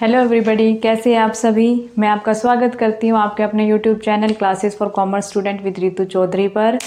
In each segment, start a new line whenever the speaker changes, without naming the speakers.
Hello everybody, कैसे हैं आप सभी। मैं आपका स्वागत करती हूं आपके अपने YouTube channel classes for commerce student with Ritu Chaudhary पर।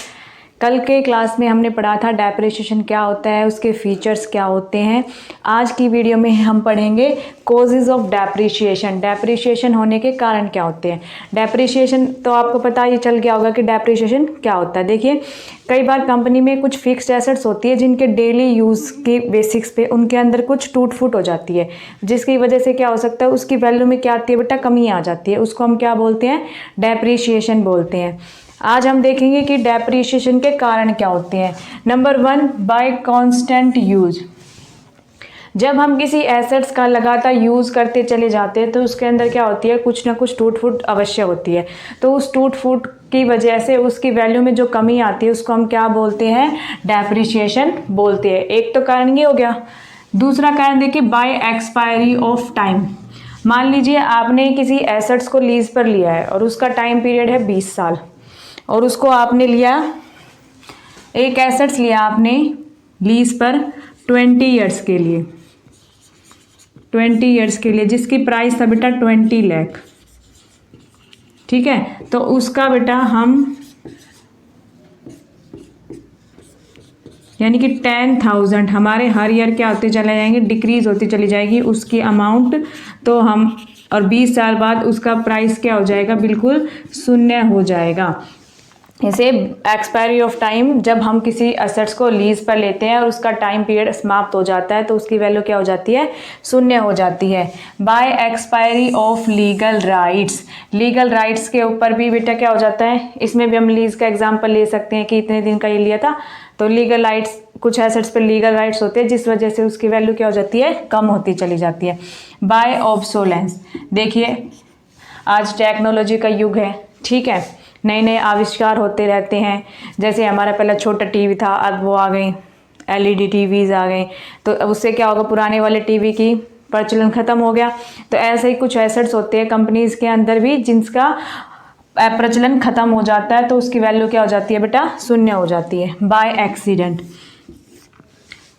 कल के क्लास में हमने पढ़ा था डेप्रिसिएशन क्या होता है, उसके फीचर्स क्या होते हैं। आज की वीडियो में हम पढ़ेंगे कॉजेज़ ऑफ डेप्रिसिएशन, डेप्रिसिएशन होने के कारण क्या होते हैं। डेप्रिसिएशन तो आपको पता ही चल गया होगा कि डेप्रिसिएशन क्या होता है। देखिए, कई बार कंपनी में कुछ फिक्स्ड एसेट्स होती है जिनके डेली यूज़ के बेसिक्स पे उनके अंदर कुछ टूट फूट हो जाती है, जिसकी वजह से क्या हो सकता है, उसकी वैल्यू में क्या आती है बेटा, कमी आ जाती है। उसको हम क्या बोलते हैं, डेप्रिसिएशन बोलते हैं। आज हम देखेंगे कि डेप्रिसिएशन के कारण क्या होते हैं। Number 1, bye constant use. जब हम किसी एसेट्स का लगातार यूज़ करते चले जाते हैं तो उसके अंदर क्या होती है, कुछ ना कुछ टूट फूट अवश्य होती है। तो उस टूट फूट की वजह से उसकी वैल्यू में जो कमी आती है उसको हम क्या बोलते हैं, डेप्रिसिएशन बोलते हैं। एक तो कारण ये हो गया। दूसरा कारण देखिए, बाय एक्सपायरी ऑफ टाइम। मान लीजिए आपने किसी एसेट्स को लीज पर लिया है और उसका टाइम पीरियड है 20 साल, और उसको आपने लिया, एक एसेट्स लिया आपने लीज पर 20 ईयर्स के लिए, 20 ईयर्स के लिए, जिसकी प्राइस था बेटा 20 लाख। ठीक है, तो उसका बेटा हम यानी कि 10,000 हमारे हर ईयर क्या होते चले जाएंगे, डिक्रीज होती चली जाएगी उसकी अमाउंट। तो हम, और 20 साल बाद उसका प्राइस क्या हो जाएगा, बिल्कुल शून्य हो जाएगा। इसे एक्सपायरी ऑफ टाइम, जब हम किसी एसेट्स को लीज पर लेते हैं और उसका टाइम पीरियड समाप्त हो जाता है तो उसकी वैल्यू क्या हो जाती है, शून्य हो जाती है। By expiry of legal rights. Legal rights के ऊपर भी बेटा क्या हो जाता है, इसमें भी हम लीज का एग्जांपल ले सकते हैं कि इतने दिन का ये लिया था, तो लीगल राइट्स, कुछ एसेट्स पर लीगल राइट्स होते हैं जिस वजह से उसकी वैल्यू क्या हो जाती है, कम होती चली जाती है। Bye obsolescence. देखिए, आज टेक्नोलॉजी का युग है, ठीक है, नए नए आविष्कार होते रहते हैं। जैसे हमारा पहला छोटा टीवी था, अब वो आ गई एलईडी टीवीज आ गए, तो उससे क्या होगा, पुराने वाले टीवी की प्रचलन खत्म हो गया। तो ऐसे ही कुछ एसेट्स होते हैं कंपनीज के अंदर भी जिनका प्रचलन खत्म हो जाता है तो उसकी वैल्यू क्या हो जाती है बेटा, शून्य हो जाती है। बाय एक्सीडेंट,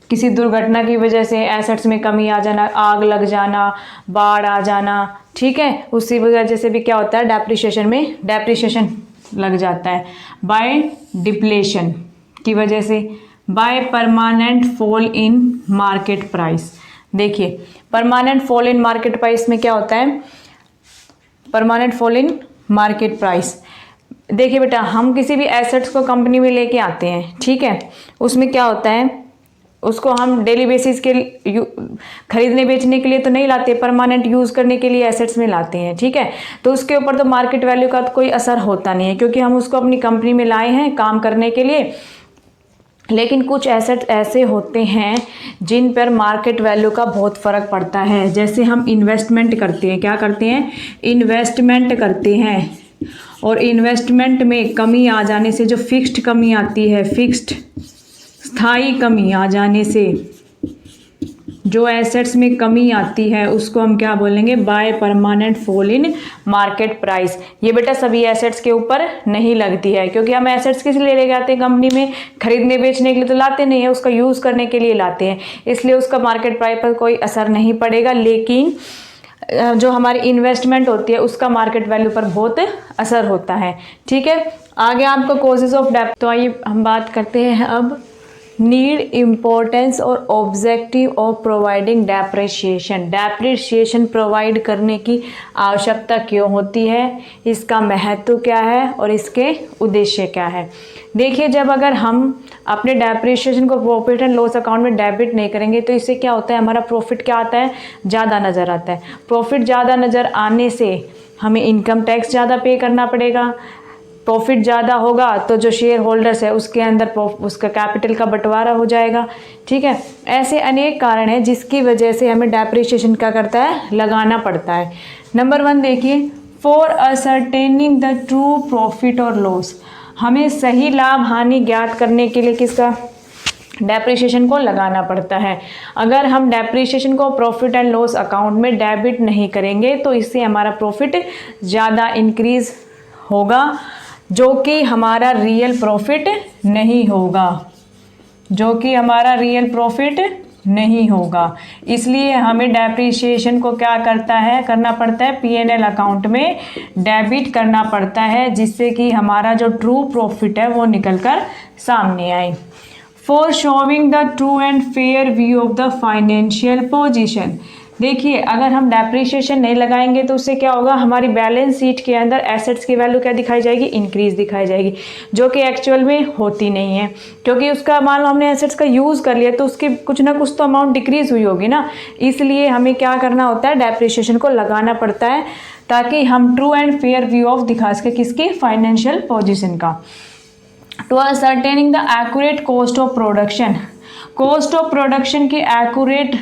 किसी दुर्घटना की वजह से एसेट्स में कमी आ जाना, आग लग जाना, बाढ़ आ जाना, ठीक है, उसी वजह से भी क्या होता है, डेप्रिसिएशन में डेप्रिसिएशन लग जाता है। बाय डिप्लेशन की वजह से। By permanent fall in market price. देखिए, permanent fall in market price में क्या होता है, permanent fall in market price. देखिए बेटा, हम किसी भी एसेट्स को कंपनी में लेके आते हैं, ठीक है, उसमें क्या होता है, उसको हम डेली बेसिस के खरीदने बेचने के लिए तो नहीं लाते, परमानेंट यूज़ करने के लिए एसेट्स में लाते हैं, ठीक है। तो उसके ऊपर तो मार्केट वैल्यू का तो कोई असर होता नहीं है, क्योंकि हम उसको अपनी कंपनी में लाए हैं काम करने के लिए। लेकिन कुछ एसेट ऐसे होते हैं जिन पर मार्केट वैल्यू का बहुत फ़र्क पड़ता है। जैसे हम इन्वेस्टमेंट करते हैं, क्या करते हैं, इन्वेस्टमेंट करते हैं, और इन्वेस्टमेंट में कमी आ जाने से, जो फिक्स्ड कमी आती है, फिक्स्ड स्थायी कमी आ जाने से जो एसेट्स में कमी आती है उसको हम क्या बोलेंगे, by permanent fall in market price. ये बेटा सभी एसेट्स के ऊपर नहीं लगती है, क्योंकि हम एसेट्स किस लिए ले जाते हैं कंपनी में, खरीदने बेचने के लिए तो लाते नहीं है, उसका यूज़ करने के लिए लाते हैं, इसलिए उसका मार्केट प्राइस पर कोई असर नहीं पड़ेगा। लेकिन जो हमारी इन्वेस्टमेंट होती है उसका मार्केट वैल्यू पर बहुत असर होता है, ठीक है। आगे आपको कॉजेज ऑफ डेप्थ, तो आइए हम बात करते हैं अब नीड, इम्पोर्टेंस और objective of providing depreciation. Depreciation provide करने की आवश्यकता क्यों होती है, इसका महत्व क्या है और इसके उद्देश्य क्या है। देखिए, जब अगर हम अपने डेप्रिसिएशन को प्रॉफिट एंड लॉस अकाउंट में डेबिट नहीं करेंगे तो इससे क्या होता है, हमारा प्रॉफिट क्या आता है, ज़्यादा नज़र आता है। प्रॉफिट ज़्यादा नज़र आने से हमें इनकम टैक्स ज़्यादा पे करना पड़ेगा। प्रॉफिट ज़्यादा होगा तो जो शेयर होल्डर्स है उसके अंदर उसका कैपिटल का बंटवारा हो जाएगा, ठीक है। ऐसे अनेक कारण हैं जिसकी वजह से हमें डेप्रिसिएशन क्या करता है, लगाना पड़ता है। नंबर 1 देखिए, for ascertaining the true profit और लॉस। हमें सही लाभ हानि ज्ञात करने के लिए किसका, डेप्रिसिएशन को लगाना पड़ता है। अगर हम डेप्रिसिएशन को प्रॉफिट एंड लॉस अकाउंट में डेबिट नहीं करेंगे तो इससे हमारा प्रॉफिट ज़्यादा इंक्रीज होगा, जो कि हमारा रियल प्रॉफिट नहीं होगा, जो कि हमारा रियल प्रॉफिट नहीं होगा। इसलिए हमें डेप्रिसिएशन को क्या करना पड़ता है, P&L अकाउंट में डेबिट करना पड़ता है, जिससे कि हमारा जो ट्रू प्रॉफिट है वो निकल कर सामने आए। For showing the true and fair view of the financial position, देखिए अगर हम डेप्रिसिएशन नहीं लगाएंगे तो उससे क्या होगा, हमारी बैलेंस शीट के अंदर एसेट्स की वैल्यू क्या दिखाई जाएगी, इंक्रीज दिखाई जाएगी, जो कि एक्चुअल में होती नहीं है, क्योंकि उसका मान लो हमने एसेट्स का यूज़ कर लिया तो उसकी कुछ ना कुछ तो अमाउंट डिक्रीज हुई होगी ना। इसलिए हमें क्या करना होता है, डेप्रिसिएशन को लगाना पड़ता है, ताकि हम true and fair view of दिखा सके किसकी, फाइनेंशियल पोजिशन का। To ascertaining the accurate cost of production, cost of production की एक्यूरेट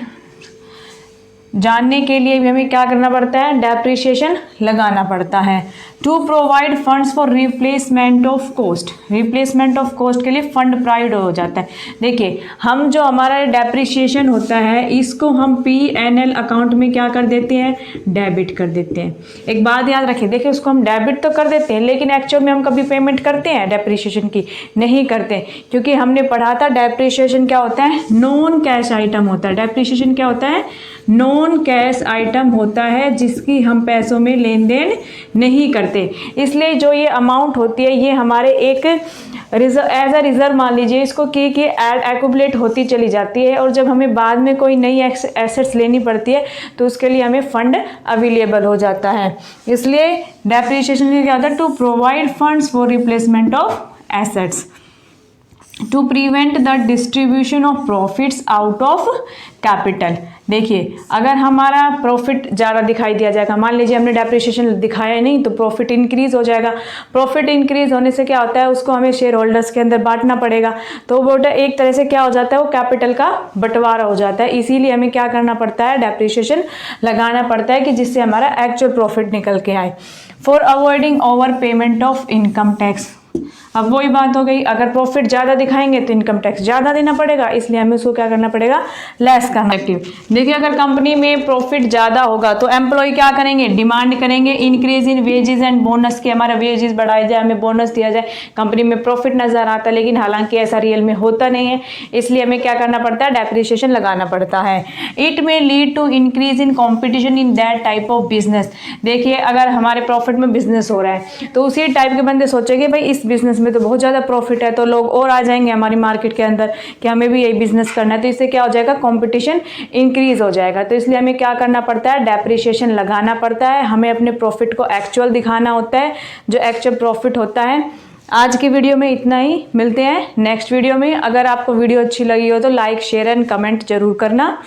जानने के लिए भी हमें क्या करना पड़ता है, डेप्रिसिएशन लगाना पड़ता है। To provide funds for replacement of cost, replacement of cost के लिए फंड प्रोवाइड हो जाता है। देखिए हम जो हमारा डेप्रिसिएशन होता है इसको हम P&L अकाउंट में क्या कर देते हैं, डेबिट कर देते हैं। एक बात याद रखिए, देखिए उसको हम डेबिट तो कर देते हैं, लेकिन एक्चुअल में हम कभी पेमेंट करते हैं डेप्रिसिएशन की, नहीं करते, क्योंकि हमने पढ़ा था डेप्रिसिएशन क्या होता है, नॉन कैश आइटम होता है। डेप्रिसिएशन क्या होता है, नॉन कैश आइटम होता है, जिसकी हम पैसों में लेन देन नहीं करते। इसलिए जो ये अमाउंट होती है ये हमारे एक एज अ रिजर्व मान लीजिए इसको की एक्यूमुलेट होती चली जाती है, और जब हमें बाद में कोई नई एसेट्स लेनी पड़ती है तो उसके लिए हमें फंड अवेलेबल हो जाता है। इसलिए डेप्रिसिएशन क्या होता है, to provide funds for replacement of assets, to prevent the distribution of profits out of capital. देखिए अगर हमारा प्रॉफिट ज़्यादा दिखाई दिया जाएगा, मान लीजिए हमने डेप्रिसिएशन दिखाया नहीं तो प्रॉफिट इंक्रीज हो जाएगा। प्रॉफिट इंक्रीज होने से क्या होता है, उसको हमें शेयर होल्डर्स के अंदर बांटना पड़ेगा, तो वो एक तरह से क्या हो जाता है, वो कैपिटल का बंटवारा हो जाता है। इसीलिए हमें क्या करना पड़ता है, डेप्रिसिएशन लगाना पड़ता है कि जिससे हमारा एक्चुअल प्रॉफिट निकल के आए। For avoiding over payment of income tax, अब वही बात हो गई, अगर प्रॉफिट ज़्यादा दिखाएंगे तो इनकम टैक्स ज़्यादा देना पड़ेगा, इसलिए हमें उसको क्या करना पड़ेगा, लेस करना। देखिए अगर कंपनी में प्रॉफिट ज़्यादा होगा तो एम्प्लॉय क्या करेंगे, डिमांड करेंगे increase in wages and bonus के, हमारा वेजेस बढ़ाया जाए, हमें बोनस दिया जाए। कंपनी में प्रॉफिट नज़र आता है लेकिन हालांकि ऐसा रियल में होता नहीं है, इसलिए हमें क्या करना पड़ता है, डेप्रिसिएशन लगाना पड़ता है। It may lead to increase in competition in that type of business. देखिए अगर हमारे प्रॉफिट में बिजनेस हो रहा है तो उसी टाइप के बंदे सोचेंगे भाई इस बिजनेस में तो बहुत ज़्यादा प्रॉफिट है, तो लोग और आ जाएंगे हमारी मार्केट के अंदर कि हमें भी यही बिजनेस करना है, तो इससे क्या हो जाएगा, कंपटीशन इंक्रीज हो जाएगा। तो इसलिए हमें क्या करना पड़ता है, डेप्रिसिएशन लगाना पड़ता है। हमें अपने प्रॉफिट को एक्चुअल दिखाना होता है, जो एक्चुअल प्रॉफिट होता है। आज की वीडियो में इतना ही, मिलते हैं नेक्स्ट वीडियो में। अगर आपको वीडियो अच्छी लगी हो तो लाइक शेयर एंड कमेंट जरूर करना।